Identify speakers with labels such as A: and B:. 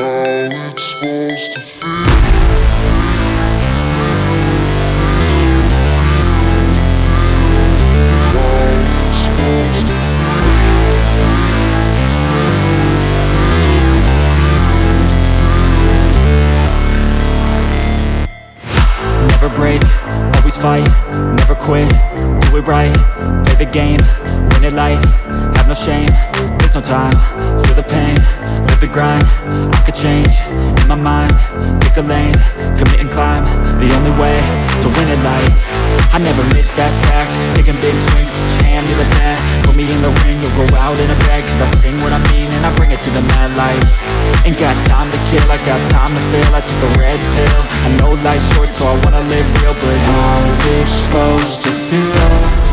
A: how it's supposed to feel.
B: Never break, always fight, never quit, do it right, play the game, win it life, have no shame, there's no time, feel the pain, live the grind, I could change, in my mind, pick a lane, commit and climb, the only way to win it life. I never miss, that's fact, taking big swings, put your hand to the bat, put me in the ring, you'll go out in a bag, cause I sing what I mean and I bring it to the mad light. Ain't got time to kill, I got time to feel, I took the red pill, I know life's short so I wanna live real, but how's it supposed to feel?